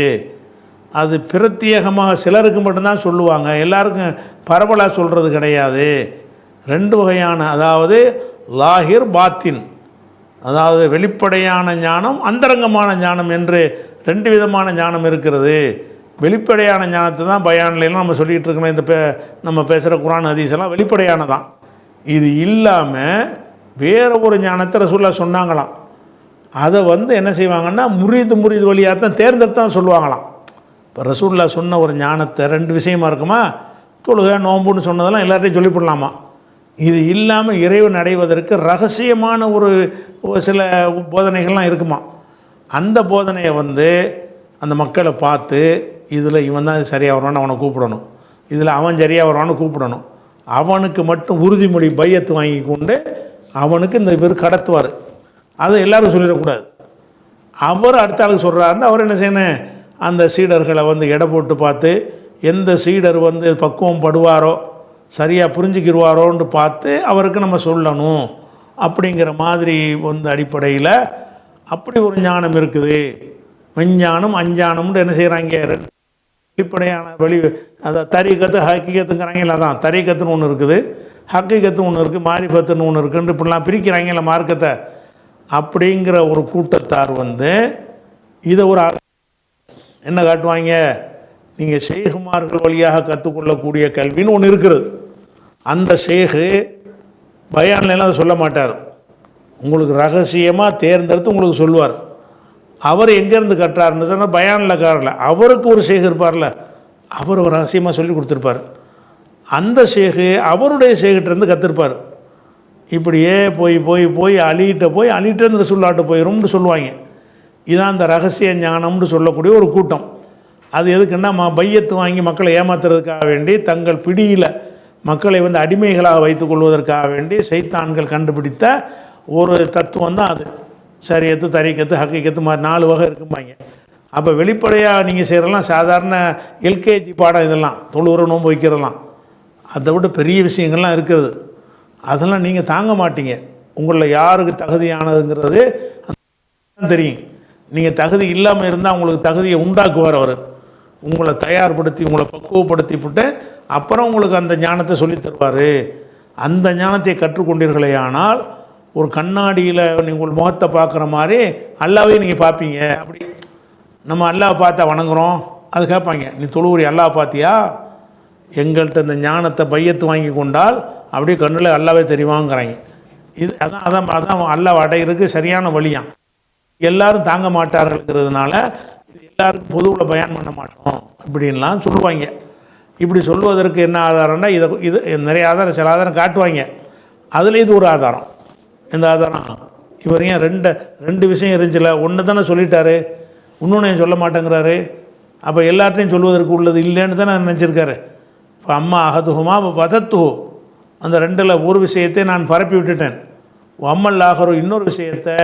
அது பிரத்யேகமாக சிலருக்கு மட்டும்தான் சொல்லுவாங்க, எல்லாருக்கும் பரவலாக சொல்கிறது கிடையாது. ரெண்டு வகையான, அதாவது லாஹிர் பாத்தின், அதாவது வெளிப்படையான ஞானம், அந்தரங்கமான ஞானம் என்று ரெண்டு விதமான ஞானம் இருக்கிறது. வெளிப்படையான ஞானத்தை தான் பயான்லாம் நம்ம சொல்லிகிட்டு இருக்கணும். நம்ம பேசுகிற குர்ஆன் ஹதீஸ் எல்லாம் வெளிப்படையானதான். இது இல்லாமல் வேறு ஒரு ஞானத்தை ரசூலுல்லாஹ் சொன்னாங்களாம். அதை என்ன செய்வாங்கன்னா, முரீது வழியாக தான் தேர்ந்தெடுத்து தான் சொல்லுவாங்களாம். இப்போ ரசூலுல்லாஹ் சொன்ன ஒரு ஞானத்தை ரெண்டு விஷயமா இருக்குமா, தொழுகை நோம்புன்னு சொன்னதெல்லாம் எல்லார்ட்டையும் சொல்லிவிடலாமா. இது இல்லாமல் இறைவன் அடைவதற்கு ரகசியமான ஒரு சில போதனைகள்லாம் இருக்குமா. அந்த போதனையை அந்த மக்களை பார்த்து, இதில் இவன் தான் சரியாக வருவான்னு அவனை கூப்பிடணும், இதில் அவன் சரியாக வருவான்னு கூப்பிடணும், அவனுக்கு மட்டும் உறுதிமொழி பையத்து வாங்கி கொண்டு அவனுக்கு இந்த பேர் கடத்துவார். அதை எல்லோரும் சொல்லிடக்கூடாது. அவர் அடுத்த ஆளுக்கு சொல்கிறாருன்னு அவர் என்ன செய்யணும், அந்த சீடர்களை எடை போட்டு பார்த்து, எந்த சீடர் பக்குவம் படுவாரோ, சரியாக புரிஞ்சுக்கிடுவாரோன்னு பார்த்து அவருக்கு நம்ம சொல்லணும். அப்படிங்கிற மாதிரி அடிப்படையில் அப்படி ஒரு ஞானம் இருக்குது. மெஞ்ஞானம் அஞ்ஞானம்னு என்ன செய்கிறாங்க, வெளிப்படையான அதை தரீக்கத்து ஹக்கீகத்துங்கிறாங்களா. தான் தரீக்கத்துன்னு ஒன்று இருக்குது, ஹக்கீகத்துன்னு ஒன்று இருக்குது, மாரிஃபத்துன்னு ஒன்று இருக்குன்னு இப்படிலாம் பிரிக்கிறாங்கல்ல மார்க்கத்தை. அப்படிங்கிற ஒரு கூட்டத்தார் இதை ஒரு என்ன காட்டுவாங்க, நீங்கள் ஷேகுமார்கள் வழியாக கற்றுக்கொள்ளக்கூடிய கல்வின்னு ஒன்று இருக்கிறது. அந்த ஷேகு பயான்லாம் அதை சொல்ல மாட்டார், உங்களுக்கு ரகசியமாக தேர்ந்தெடுத்து உங்களுக்கு சொல்லுவார். அவர் எங்கேருந்து கட்டுறாருன்னு சொன்னால் பயானில் காட்டல, அவருக்கு ஒரு ஷேகு இருப்பார்ல, அவர் ஒரு ரகசியமாக சொல்லி கொடுத்துருப்பார். அந்த ஷேகு அவருடைய ஷேகிட்டேருந்து கற்றுருப்பார். இப்படியே போய் போய் போய் அலிகிட்டேருந்து ரசூலுல்லாஹ்ட்ட போயிடும்னு சொல்லுவாங்க. இதான் அந்த ரகசிய ஞானம்னு சொல்லக்கூடிய ஒரு கூட்டம். அது எதுக்குன்னா, பையத்து வாங்கி மக்களை ஏமாத்துறதுக்காக வேண்டி, தங்கள் பிடியில் மக்களை அடிமைகளாக வைத்துக் கொள்வதற்காக வேண்டி சைத்தான்கள் கண்டுபிடித்த ஒரு தத்துவம் தான் அது. ஷரியத்து, தரீக்கத்து, ஹக்கீகத்து மாதிரி 4 வகை இருக்குமாங்க. அப்போ வெளிப்படையாக நீங்கள் செய்கிறலாம் சாதாரண எல்கேஜி பாடம், இதெல்லாம் தொழுவுற நோன்பு வைக்கிறதெல்லாம், அதை விட பெரிய விஷயங்கள்லாம் இருக்குது. அதெல்லாம் நீங்கள் தாங்க மாட்டீங்க. உங்களில் யாருக்கு தகுதியானதுங்கிறது தெரியும். நீங்கள் தகுதி இல்லாமல் இருந்தால் உங்களுக்கு தகுதியை உண்டாக்குவார் அவர். உங்களை தயார்படுத்தி, உங்களை பக்குவப்படுத்திவிட்டு அப்புறம் உங்களுக்கு அந்த ஞானத்தை சொல்லி தருவார். அந்த ஞானத்தை கற்றுக்கொண்டீர்களே ஆனால், ஒரு கண்ணாடியில் நீங்கள் முகத்தை பார்க்குற மாதிரி அல்லாவே நீங்கள் பார்ப்பீங்க. அப்படி நம்ம அல்லாவை பார்த்தா வணங்குறோம், அது கேட்பாங்க, நீ தொழுவுரி அல்லாவை பார்த்தியா? எங்கள்கிட்ட இந்த ஞானத்தை பையத்து வாங்கி கொண்டால் அப்படியே கண்ணில் அல்லாவே தெரியுமாங்கிறாங்க. இது அதான் அல்லாவை அடைகிறதுக்கு சரியான வழியாம். எல்லோரும் தாங்க மாட்டார்கள்ங்கிறதுனால இது எல்லாருக்கும் பொதுவில் பயான் பண்ண மாட்டோம் அப்படின்லாம் சொல்லுவாங்க. இப்படி சொல்வதற்கு என்ன ஆதாரம்னா, இது நிறைய ஆதாரம், சில ஆதாரம் காட்டுவாங்க. அதில் இது ஒரு ஆதாரம். இந்த ஆதாரம் இவர் ஏன் ரெண்டு விஷயம் இருந்துச்சுல, ஒன்று தானே சொல்லிட்டாரு, இன்னொன்று சொல்ல மாட்டேங்கிறாரு. அப்போ எல்லாத்தையும் சொல்வதற்கு உள்ளது இல்லைன்னு தானே நினச்சிருக்காரு. இப்போ அம்மா அகதுகுமா வதத்துஹு, அந்த ரெண்டில் ஒரு விஷயத்தை நான் பரப்பி விட்டுட்டேன். அம்மல் ஆகரு, இன்னொரு விஷயத்தை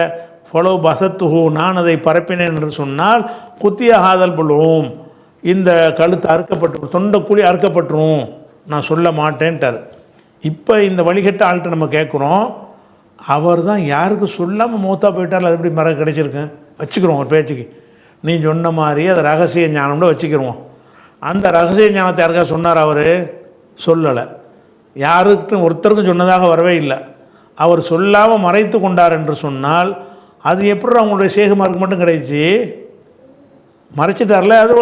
ஃபலோ பசத்துஹு, நான் அதை பரப்பினேன் என்று சொன்னால், குத்திய ஹாதல் புல்ஊம், இந்த கழுத்து அறுக்கப்பட்டு, தொண்டைக்குழி அறுக்கப்பட்டுரும், நான் சொல்ல மாட்டேன்ட்டார். இப்போ இந்த வழிகட்ட ஆள்கிட்ட நம்ம கேட்குறோம், அவர் தான் யாருக்கு சொல்லாமல் மூத்தா போயிட்டால் அது எப்படி மரம் கிடைச்சிருக்கேன் வச்சுக்கிறோம் ஒரு பேச்சுக்கு. நீ சொன்ன மாதிரி அதை ரகசிய ஞானம்னு வச்சுக்கிருவோம். அந்த ரகசிய ஞானத்தை யாருக்கா சொன்னார்? அவர் சொல்லலை. யாருக்கும் ஒருத்தருக்கும் சொன்னதாக வரவே இல்லை. அவர் சொல்லாமல் மறைத்து கொண்டார் என்று சொன்னால் அது எப்படி அவங்களுடைய சேகுமாருக்கு மட்டும் கிடைச்சி? மறைச்சிட்டார்ல, அது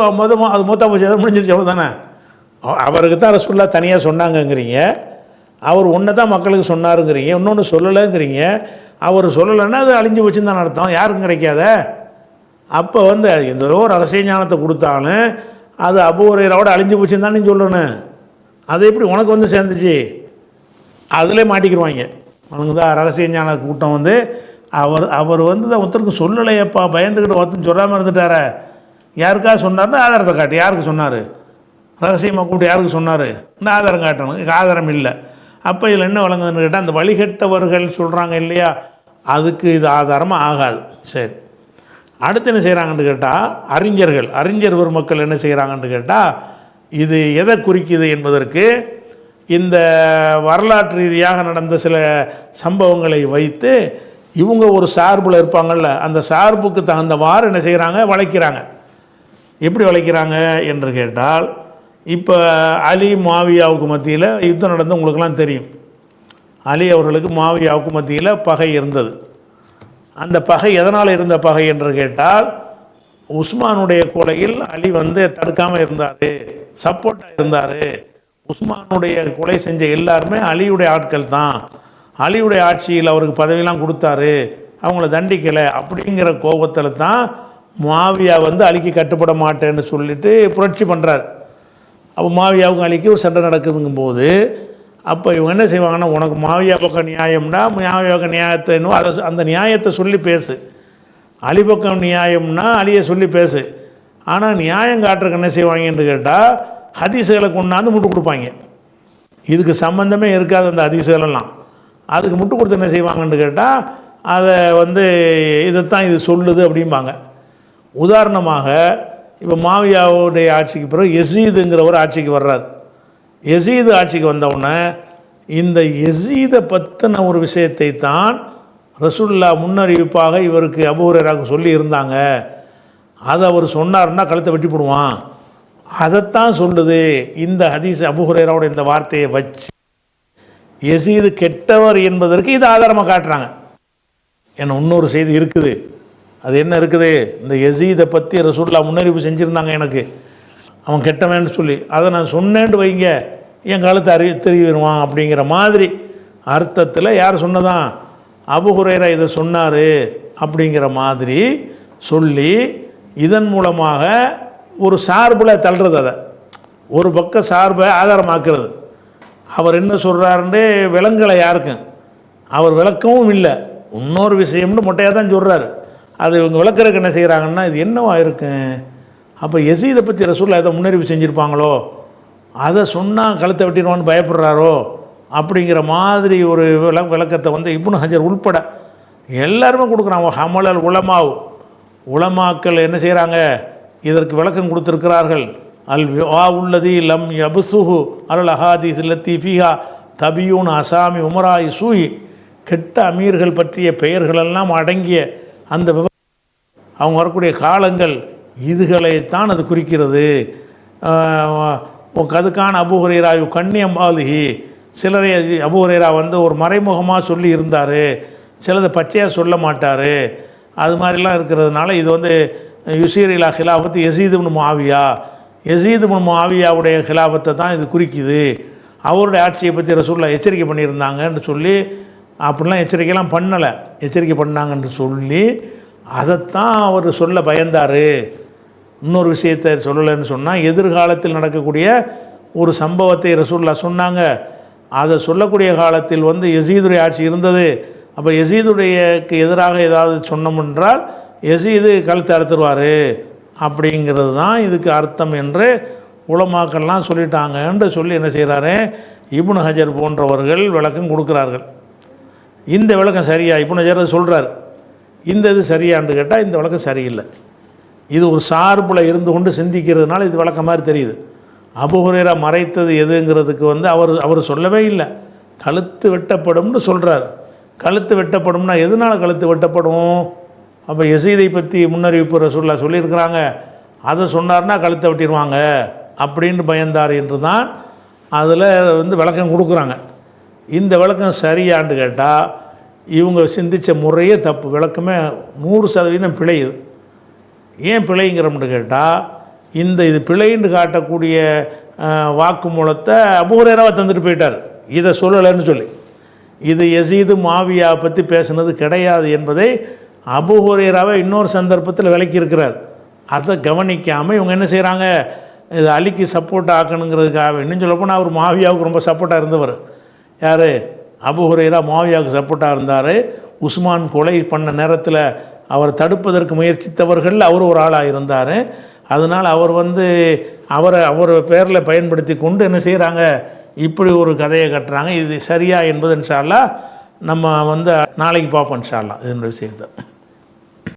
அது மூத்தா போச்சு, அது முடிஞ்சிருச்சு, அவ்வளோ தானே. அவருக்கு தான் ரசூலுல்லாஹ் தனியாக சொன்னாங்கங்கிறீங்க, அவர் ஒன்று தான் மக்களுக்கு சொன்னாருங்கிறீங்க, இன்னொன்று சொல்லலைங்கிறீங்க. அவர் சொல்லலைன்னா அது அழிஞ்சு போச்சுன்னு தான் அர்த்தம், யாருக்கும் கிடைக்காத. அப்போ எந்த ஒரு ரகசிய ஞானத்தை கொடுத்தாலும் அது அபூ ஹுரைராவோட அழிஞ்சு போச்சுன்னு தான் நீ சொல்லணும். அது எப்படி உனக்கு சேர்ந்துச்சு? அதிலே மாட்டிக்கிடுவாங்க. அவனுக்கு தான் ரகசிய ஞான கூட்டம் அவர் தான் ஒருத்தருக்கு சொல்லலையப்பா, பயந்துக்கிட்டு ஒருத்தன் சொல்லாமல் இருந்துட்டார. யாருக்காக சொன்னார்னா ஆதாரத்தை காட்டு. யாருக்கு சொன்னார்? ரகசியமாக கூப்பிட்டு யாருக்கு சொன்னார்? இந்த ஆதாரம் காட்டணும். ஆதாரம் இல்லை. அப்போ இதில் என்ன வழங்குதுன்னு கேட்டால், அந்த வழிகட்டவர்கள் சொல்கிறாங்க இல்லையா, அதுக்கு இது ஆதாரமாக ஆகாது. சரி, அடுத்து என்ன செய்கிறாங்கன்னு கேட்டால், அறிஞர் பெருமக்கள் என்ன செய்கிறாங்கன்னு கேட்டால், இது எதை குறிக்குது என்பதற்கு இந்த வரலாற்று ரீதியாக நடந்த சில சம்பவங்களை வைத்து இவங்க ஒரு சார்பில் இருப்பாங்கள்ல, அந்த சார்புக்கு தகுந்தவாறு என்ன செய்கிறாங்க, வளைக்கிறாங்க. எப்படி வளைக்கிறாங்க என்று கேட்டால், இப்போ அலி முஆவியாவுக்கு மத்தியில் யுத்தம் நடந்து உங்களுக்கெல்லாம் தெரியும். அலி அவர்களுக்கு முஆவியாவுக்கு மத்தியில் பகை இருந்தது. அந்த பகை எதனால் இருந்த பகை என்று கேட்டால், உஸ்மானுடைய கொலையில் அலி தடுக்காமல் இருந்தார், சப்போர்ட்டாக இருந்தார். உஸ்மானுடைய கொலை செஞ்ச எல்லாருமே அலியுடைய ஆட்கள் தான். அலியுடைய ஆட்சியில் அவருக்கு பதவியெல்லாம் கொடுத்தாரு, அவங்கள தண்டிக்கலை. அப்படிங்கிற கோபத்தில் தான் முஆவியா அலிக்கு கட்டுப்பட மாட்டேன்னு சொல்லிட்டு புரட்சி பண்ணுறார். அப்போ முஆவியாவுக்கும் அலிக்கு ஒரு சண்டை நடக்குதுங்கும்போது, அப்போ இவங்க என்ன செய்வாங்கன்னா, உனக்கு முஆவியா பக்கம் நியாயம்னா முஆவியா பக்கம் நியாயத்தை அந்த நியாயத்தை சொல்லி பேசு, அலி பக்கம் நியாயம்னா அலியை சொல்லி பேசு. ஆனால் நியாயம் காட்டுறதுக்கு என்ன செய்வாங்கன்னு கேட்டால், ஹதீஸுகளை கொண்டாந்து முட்டு கொடுப்பாங்க. இதுக்கு சம்பந்தமே இருக்காது அந்த ஹதீஸுகளெல்லாம். அதுக்கு முட்டு கொடுத்து என்ன செய்வாங்கன்னு கேட்டால், அதை இதைத்தான் இது சொல்லுது அப்படிம்பாங்க. உதாரணமாக இப்போ முஆவியாவுடைய ஆட்சிக்கு பிறகு யஸீதுங்கிறவர் ஆட்சிக்கு வர்றார். யஸீது ஆட்சிக்கு வந்தவுடனே இந்த யஸீதை பற்றின ஒரு விஷயத்தை தான் ரசூலுல்லாஹ் முன்னறிவிப்பாக இவருக்கு அபூ ஹுரைராவுக்கு சொல்லி இருந்தாங்க. அதை அவர் சொன்னார்னா கழுத்தை வெட்டி போடுவான். அதைத்தான் சொல்லுது இந்த ஹதீஸ். அபூ ஹுரைராவோட இந்த வார்த்தையை வச்சு யஸீது கெட்டவர் என்பதற்கு இது ஆதாரமாக காட்டுறாங்க. ஏன்னா இன்னொரு செய்தி இருக்குது. அது என்ன இருக்குது? இந்த யஸீதை பற்றி ரசூலுல்லாஹ் முன்னறிவிப்பு செஞ்சுருந்தாங்க எனக்கு, அவன் கெட்டவன்னு சொல்லி. அதை நான் சொன்னேன்ட்டு வைங்க, என் காலத்தை தெரிவிடுவான் அப்படிங்கிற மாதிரி அர்த்தத்தில் யார் சொன்னதான்? அபூ ஹுரைரா இதை சொன்னார் அப்படிங்கிற மாதிரி சொல்லி இதன் மூலமாக ஒரு சார்பில் தள்ளுறது, அதை ஒரு பக்க சார்பை ஆதாரமாக்குறது. அவர் என்ன சொல்கிறாருன்னு விளங்கலை யாருக்கும், அவர் விளக்கவும் இல்லை. இன்னொரு விஷயம்னு மொட்டையாக தான் சொல்கிறாரு. அது இவங்க விளக்குறதுக்கு என்ன செய்கிறாங்கன்னா, இது என்னவா இருக்கும்? அப்போ யஸீதை பற்றி ரசூலுல்லாஹ் எதை முன்னறிவிப்பு செஞ்சுருப்பாங்களோ, அதை சொன்னால் கழுத்தை வெட்டிடுவான்னு பயப்படுறாரோ அப்படிங்கிற மாதிரி ஒரு விளக்கத்தை இப்னு ஹஜர் உள்பட எல்லாருமே கொடுக்குறாங்க. ஹமலல் உலமாக்கள் என்ன செய்கிறாங்க, இதற்கு விளக்கம் கொடுத்துருக்கிறார்கள். அல் உள்ளதி லம் யபுசுஹு அல் அஹாதீஸ் லத்தி ஃபீஹா தபியூன் அசாமி உமராய் சூயி, கெட்ட அமீர்கள் பற்றிய பெயர்களெல்லாம் அடங்கிய அந்த அவங்க வரக்கூடிய காலங்கள் இதுகளைத்தான் அது குறிக்கிறது. அதுக்கான அபூ ஹுரைரா கண்ணியம் ஆலுஹி, சிலரை அபூ ஹுரைரா ஒரு மறைமுகமாக சொல்லி இருந்தார், சிலதை பச்சையாக சொல்ல மாட்டார். அது மாதிரிலாம் இருக்கிறதுனால இது யுசீர் இலா ஹிலாஃபத்து யஸீது இப்னு முஆவியா, யஸீது இப்னு முஆவியாவுடைய ஹிலாஃபத்தை தான் இது குறிக்குது. அவருடைய ஆட்சியை பற்றி ரசூலுல்லாஹ் எச்சரிக்கை பண்ணியிருந்தாங்கன்னு சொல்லி, அப்படிலாம் எச்சரிக்கைலாம் பண்ணலை, எச்சரிக்கை பண்ணாங்கன்னு சொல்லி அதைத்தான் அவர் சொல்ல பயந்தார். இன்னொரு விஷயத்தை சொல்லலைன்னு சொன்னால், எதிர்காலத்தில் நடக்கக்கூடிய ஒரு சம்பவத்தை ரசூலுல்லாஹ் சொன்னாங்க. அதை சொல்லக்கூடிய காலத்தில் யஸீதுடைய ஆட்சி இருந்தது. அப்போ யஸீதுடையக்கு எதிராக ஏதாவது சொன்னோமென்றால் யஸீது கழுத்தை அறுத்துருவார் அப்படிங்கிறது தான் இதுக்கு அர்த்தம் என்று உலமாக்கள்லாம் சொல்லிட்டாங்கன்னு சொல்லி என்ன செய்கிறாரு, இப்னு ஹஜர் போன்றவர்கள் விளக்கம் கொடுக்குறார்கள். இந்த விளக்கம் சரியா? இப்னு ஹஜர் சொல்கிறார். இந்த இது சரியான்னு கேட்டால் இந்த விளக்கம் சரியில்லை. இது ஒரு சார்பில் இருந்து கொண்டு சிந்திக்கிறதுனால இது விளக்கம் மாதிரி தெரியுது. அபூ ஹுரைரா மறைத்தது எதுங்கிறதுக்கு அவர் சொல்லவே இல்லை, கழுத்து வெட்டப்படும்னு சொல்கிறார். கழுத்து வெட்டப்படும்னா எதனால் கழுத்து வெட்டப்படும்? அப்போ யசீதை பற்றி முன்னறிவிப்பு ரசூலுல்லாஹ் சொல்லியிருக்கிறாங்க, அதை சொன்னார்னா கழுத்தை வெட்டிடுவாங்க அப்படின்னு பயந்தார் என்று தான் அதில் விளக்கம் கொடுக்குறாங்க. இந்த விளக்கம் சரியான்னு கேட்டால் இவங்க சிந்தித்த முறையே தப்பு, விளக்கமே 100% பிழையுது. ஏன் பிழைங்கிறோம்னு கேட்டால் இது பிழைன்னு காட்டக்கூடிய வாக்குமூலத்தை அபூ ஹுரைராவை தந்துட்டு போயிட்டார், இதை சொல்லலைன்னு சொல்லி. இது யசீது மாவியா பற்றி பேசுனது கிடையாது என்பதை அபூ ஹுரைராவை இன்னொரு சந்தர்ப்பத்தில் விளக்கியிருக்கிறார். அதை கவனிக்காமல் இவங்க என்ன செய்கிறாங்க, இது அலிக்கு சப்போர்ட் ஆக்கணுங்கிறதுக்காக. இன்னும் சொல்லப்போனால் அவர் மாவியாவுக்கு ரொம்ப சப்போர்ட்டாக இருந்தவர். யார்? அபூ ஹுரைரா மாவியாவுக்கு சப்போர்ட்டாக இருந்தார். உஸ்மான் கொலை பண்ண நேரத்தில் அவர் தடுப்பதற்கு முயற்சித்தவர்கள் அவர் ஒரு ஆளாக இருந்தார். அதனால் அவர் அவர் பேரில் பயன்படுத்தி கொண்டு என்ன செய்கிறாங்க, இப்படி ஒரு கதையை கட்டுறாங்க. இது சரியா என்பது இன்ஷா அல்லாஹ் நம்ம நாளைக்கு பார்ப்போம் இன்ஷா அல்லாஹ் இதனுடைய விஷயத்தை.